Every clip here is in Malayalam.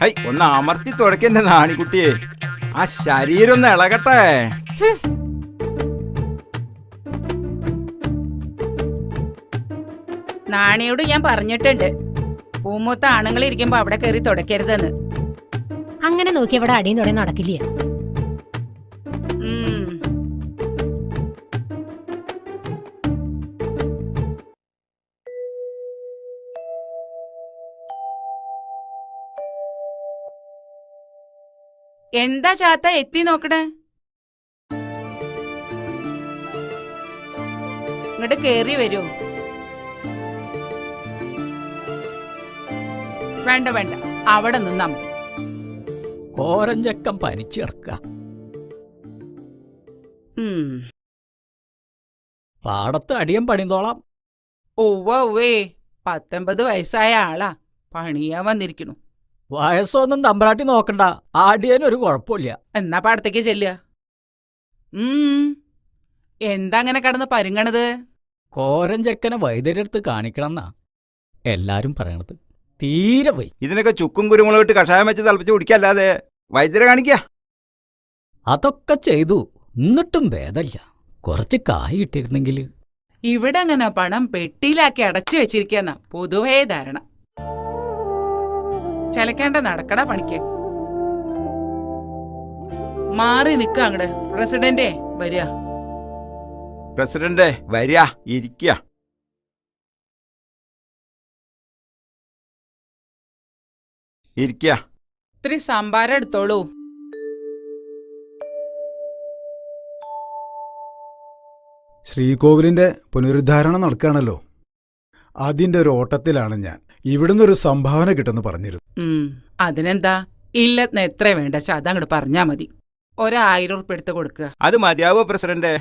ഐ ഒന്ന് അമർത്തി തുടക്കല്ലേ നാണിക്കുട്ടിയെ, ആ ശരീരം ഒന്ന് ഇളകട്ടെ. നാണിയോട് ഞാൻ പറഞ്ഞിട്ടുണ്ട്, പൂമൂത്ത ആണുങ്ങൾ ഇരിക്കുമ്പോ അവിടെ കയറി തുടക്കരുതെന്ന്. അങ്ങനെ നോക്കി ഇവിടെ അടിയും തുടങ്ങി നടക്കില്ല. എന്താ ചാത്ത എത്തി നോക്കണേ? ഇങ്ങോട്ട് കേറി വരൂ. വേണ്ട വേണ്ട, അവിടെ നിന്നാ മതി. കോരഞ്ചക്കം പനിച്ചിറക്ക. പാടത്ത് അടിയം പണിതോളാം. ഒവ്വേ 19 വയസ്സായ ആളാ, പണിയാൻ വന്നിരിക്കണു. വയസ്സൊന്നും തമ്പ്രാട്ടി നോക്കണ്ട, ആടിയനൊരു കുഴപ്പമില്ല. എന്നാ പാടത്തേക്ക് ചെല്ലുക. എന്താ അങ്ങനെ കടന്ന് പരുങ്ങണത്? കോരഞ്ചക്കനെ വൈദ്യരെടുത്ത് കാണിക്കണമെന്നാ എല്ലാരും പറയണത്. തീരെ വൈ. ഇതിനൊക്കെ ചുക്കും കുരുമുളക് ഇട്ട് കഷായം വെച്ച് തിളപ്പിച്ച് കുടിക്കല്ലാതെ വൈദ്യരെ കാണിക്ക. അതൊക്കെ ചെയ്തു, എന്നിട്ടും ഭേദമില്ല. കുറച്ച് കായ് ഇട്ടിരുന്നെങ്കിൽ. ഇവിടെ അങ്ങനെ പണം പെട്ടിയിലാക്കി അടച്ചു വെച്ചിരിക്കുന്ന പൊതുവേ ധാരണ. ചലക്കേണ്ട, നടക്കട പണിക്ക്. മാറി നിക്ക അങ്ങട്. പ്രസിഡന്റേ വരിക. പ്രസിഡന്റ് വരിക, ഇരിക്കുക. ഇരിക്കുക. ഇത്തിരി സംഭാരം എടുത്തോളൂ. ശ്രീകോവിലിന്റെ പുനരുദ്ധാരണം നടക്കുകയാണല്ലോ, അതിന്റെ ഒരു ഓട്ടത്തിലാണ് ഞാൻ. ഇവിടുന്ന് ഒരു സംഭാവന കിട്ടുമെന്ന് പറഞ്ഞിരുന്നു. അതിനെന്താ, ഇല്ലെന്ന് എത്ര വേണ്ട അതങ്ങോട്ട് പറഞ്ഞാ മതി. 1000 ഉറുപ്പിക എടുത്ത് കൊടുക്കുക. അത് മതിയാവോ പ്രസിഡന്റ്?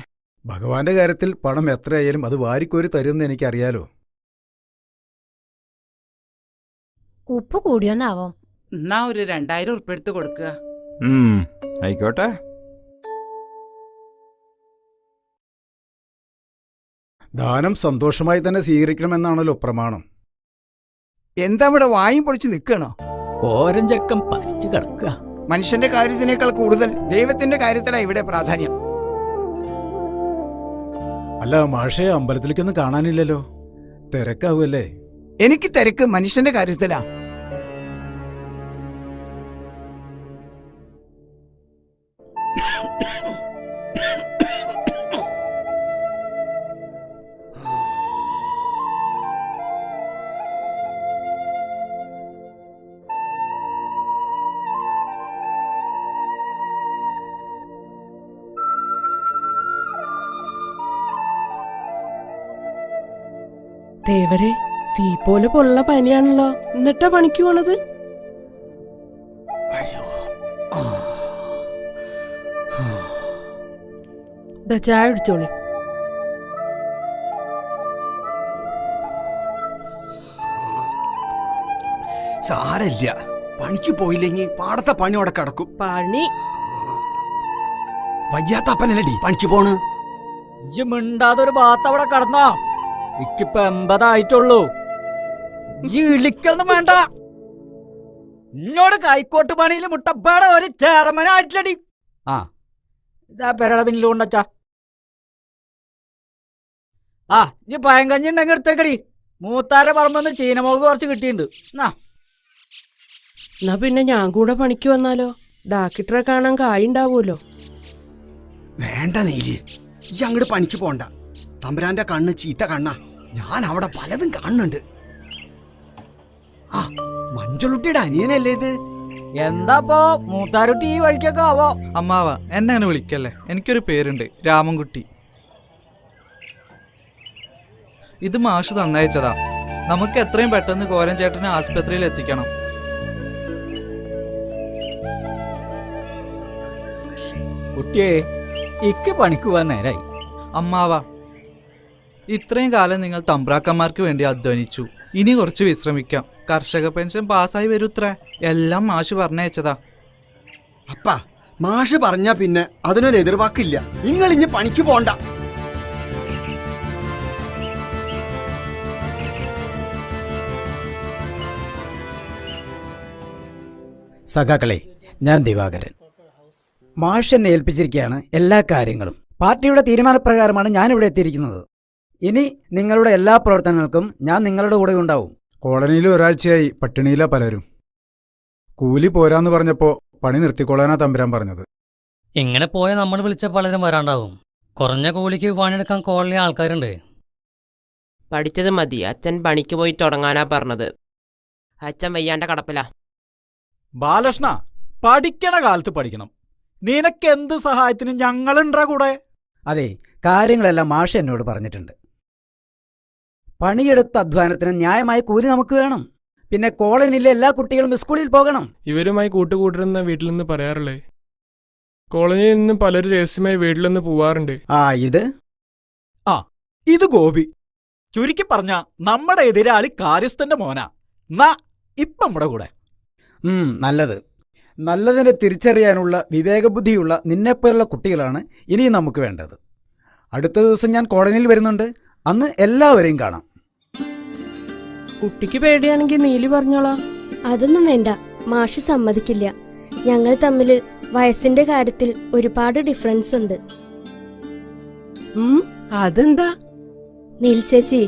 ഭഗവാന്റെ കാര്യത്തിൽ പണം എത്രയായാലും അത് വാരിക്കോരി തരുമെന്ന് എനിക്കറിയാലോ. ഉപ്പ് കൂടിയോന്നാവോ? എന്നാ ഒരു 2000 ഉറുപ്പിക എടുത്ത് കൊടുക്കുക. ആയിക്കോട്ടെ. ദാനം സന്തോഷമായി തന്നെ സ്വീകരിക്കണമെന്നാണല്ലോ പ്രമാണം. എന്താ ഇവിടെ വായും പൊളിച്ച് നിൽക്കണോ? കോരഞ്ചക്കം പനിച്ചു കിടക്കുക. മനുഷ്യന്റെ കാര്യത്തിനേക്കാൾ കൂടുതൽ ദൈവത്തിന്റെ കാര്യത്തിലാണ് ഇവിടെ പ്രാധാന്യം. അല്ല മാഷേ, അമ്പലത്തിലേക്കൊന്നും കാണാനില്ലല്ലോ, തിരക്കാവൂല്ലേ? എനിക്ക് തിരക്ക് മനുഷ്യന്റെ കാര്യത്തിലാ. ദേവരെ, തീ പോലെ പൊള്ള പനിയാണല്ലോ, എന്നിട്ടാ പണിക്ക് പോണത്? ചായ കുടിച്ചോളി. സാരല്ല, പണിക്ക് പോയില്ലെങ്കിൽ പാടത്തെ പണി അവിടെ കിടക്കും. പണി വയ്യാത്തപ്പനല്ലടി പണിക്ക് പോണ്. ഇജ്ജ് മിണ്ടാതെ ഒരു ഭാഗത്ത് അവിടെ കടന്നോ. ഇക്കിപ്പോ 80 ആയിട്ടുള്ളൂ. ഇളിക്കൊന്നും വേണ്ട. എന്നോട് കൈക്കോട്ട് പണിയിൽ മുട്ടപ്പാടെ ഒരു ചേർമനായിട്ടില്ലടി. ആ ഇതാ പെരട പിന്നിൽ കൊണ്ടച്ചാ. ആ ഇജ്ജ് പയങ്കഞ്ഞി ഉണ്ടെങ്കിൽ എടുത്തേക്കടി. മൂത്താരെ പറമ്പെന്ന് ചീനമുളക് കുറച്ച് കിട്ടിയിട്ടുണ്ട്. എന്നാ പിന്നെ ഞാൻ കൂടെ പണിക്ക് വന്നാലോ? ഡാക്ടറെ കാണാൻ കായുണ്ടാവൂലോ. വേണ്ട നീലി, ഇജ്ജ് അങ്ങോട്ട് പണിക്ക് പോണ്ട. തമ്പുരാന്റെ കണ്ണ് ചീത്ത കണ്ണാ. ഞാൻ അവിടെ പലതും കാണുന്നുണ്ട്. ആ മഞ്ചളുട്ടിയുടെ അനിയനല്ലേ ഇത്? എന്താപ്പോ മൂത്താരുട്ടി ഈ വഴിക്കൊക്കെ ആവോ? അമ്മാവ എന്നെ അങ്ങനെ വിളിക്കല്ലേ, എനിക്കൊരു പേരുണ്ട്, രാമൻകുട്ടി. ഇത് മാഷ് തന്നയച്ചതാ. നമുക്ക് എത്രയും പെട്ടെന്ന് കോരൻ ചേട്ടനെ ആസ്പത്രിയിൽ എത്തിക്കണം. കുട്ടിയെ, ഇക്ക് പണിക്ക് പോവാൻ നേരായി. അമ്മാവ, ഇത്രയും കാലം നിങ്ങൾ തമ്പ്രാക്കന്മാർക്ക് വേണ്ടി അധ്വാനിച്ചു. ഇനി കുറച്ച് വിശ്രമിക്കാം. കർഷക പെൻഷൻ പാസ്സായി വരൂത്രേ. എല്ലാം മാഷ് പറഞ്ഞയച്ചതാ. അപ്പ മാഷ് പറഞ്ഞാ പിന്നെ അതിനൊരു എതിർവാക്കില്ല. നിങ്ങൾ ഇനി പണിക്ക് പോണ്ട. സഖാക്കളെ, ഞാൻ ദിവാകരൻ. മാഷ് എന്നെ ഏൽപ്പിച്ചിരിക്കുകയാണ് എല്ലാ കാര്യങ്ങളും. പാർട്ടിയുടെ തീരുമാനപ്രകാരമാണ് ഞാനിവിടെ എത്തിയിരിക്കുന്നത്. ഇനി നിങ്ങളുടെ എല്ലാ പ്രവർത്തനങ്ങൾക്കും ഞാൻ നിങ്ങളുടെ കൂടെ ഉണ്ടാവും. കോളനിയിൽ ഒരാഴ്ചയായി പട്ടിണിയിലാ പലരും. കൂലി പോരാന്ന് പറഞ്ഞപ്പോ പണി നിർത്തിക്കൊള്ളാനാ തമ്പുരാൻ പറഞ്ഞത്. ഇങ്ങനെ പോയാൽ നമ്മൾ വിളിച്ച പലരും വരാണ്ടാവും. കുറഞ്ഞ കൂലിക്ക് പണിയെടുക്കാൻ കോളനി ആൾക്കാരുണ്ട്. പഠിച്ചത് മതി, അച്ഛൻ പണിക്ക് പോയി തുടങ്ങാനാ പറഞ്ഞത്. അച്ഛൻ വയ്യാണ്ട കടപ്പില. ബാലകൃഷ്ണ, പഠിക്കണ കാലത്ത് പഠിക്കണം. നിനക്ക് എന്ത് സഹായത്തിനും ഞങ്ങളുണ്ടാ കൂടെ. അതെ, കാര്യങ്ങളെല്ലാം മാഷ് എന്നോട് പറഞ്ഞിട്ടുണ്ട്. പണിയെടുത്ത അധ്വാനത്തിന് ന്യായമായ കൂലി നമുക്ക് വേണം. പിന്നെ കോളനിയിലെ എല്ലാ കുട്ടികളും സ്കൂളിൽ പോകണം. ഇവരുമായി കൂട്ടുകൂട്ടരെന്ന വീട്ടിൽ നിന്ന് പറയാറില്ലേ? കോളനിയിൽ നിന്ന് പലരും രഹസ്യമായി വീട്ടിൽ നിന്ന് പോവാറുണ്ട്. ഇത് ഗോപി. ചുരുക്കി പറഞ്ഞ നമ്മുടെ എതിരാളി കാര്യസ്ഥന്റെ മോനാ. ഇപ്പം നമ്മുടെ കൂടെ. നല്ലത്. നല്ലതിനെ തിരിച്ചറിയാനുള്ള വിവേകബുദ്ധിയുള്ള നിന്നെപ്പോലുള്ള കുട്ടികളാണ് ഇനിയും നമുക്ക് വേണ്ടത്. അടുത്ത ദിവസം ഞാൻ കോളനിയിൽ വരുന്നുണ്ട്. അന്ന് എല്ലാവരെയും കാണാം. കുട്ടിക്ക് പേടിയാണെങ്കിൽ നീലി പറഞ്ഞോളാം. അതൊന്നും വേണ്ട, മാഷ് സമ്മതിക്കില്ല. ഞങ്ങൾ തമ്മിൽ വയസ്സിന്റെ കാര്യത്തിൽ ഒരുപാട് ഡിഫറൻസ് ഉണ്ട്. അതെന്താ? നീൽ ചേച്ചി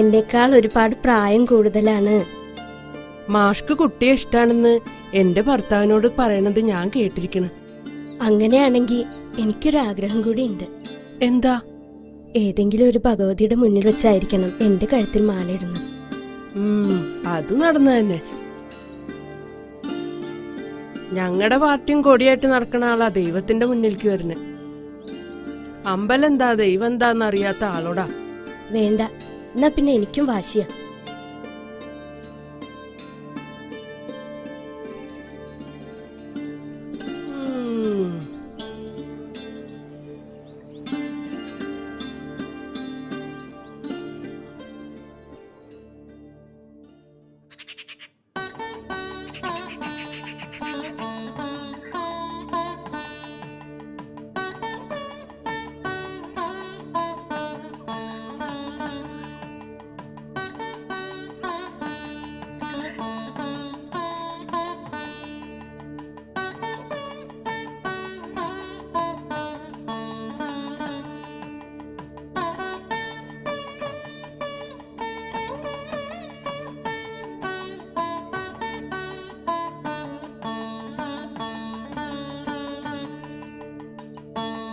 എന്നെക്കാൾ ഒരുപാട് പ്രായം കൂടുതലാണ്. മാഷ്ക്ക് കുട്ടിയെ ഇഷ്ടാണെന്ന് എന്റെ ഭർത്താവിനോട് പറയണത് ഞാൻ കേട്ടിരിക്കണ്. അങ്ങനെയാണെങ്കിൽ എനിക്കൊരാഗ്രഹം കൂടി ഉണ്ട്. എന്താ? ഏതെങ്കിലും ഒരു ഭഗവതിയുടെ മുന്നിൽ വെച്ചായിരിക്കണം എന്റെ കഴുത്തിൽ മാലയിടുന്നത്. അത് നടന്നു തന്നെ. ഞങ്ങളുടെ പാർട്ടിയും കൊടിയായിട്ട് നടക്കണ ആളാ ദൈവത്തിന്റെ മുന്നിലേക്ക് വരുന്നേ. അമ്പലം എന്താ ദൈവം എന്താന്ന് അറിയാത്ത ആളോടാ. വേണ്ട, എന്നാ പിന്നെ എനിക്കും വാശിയാ.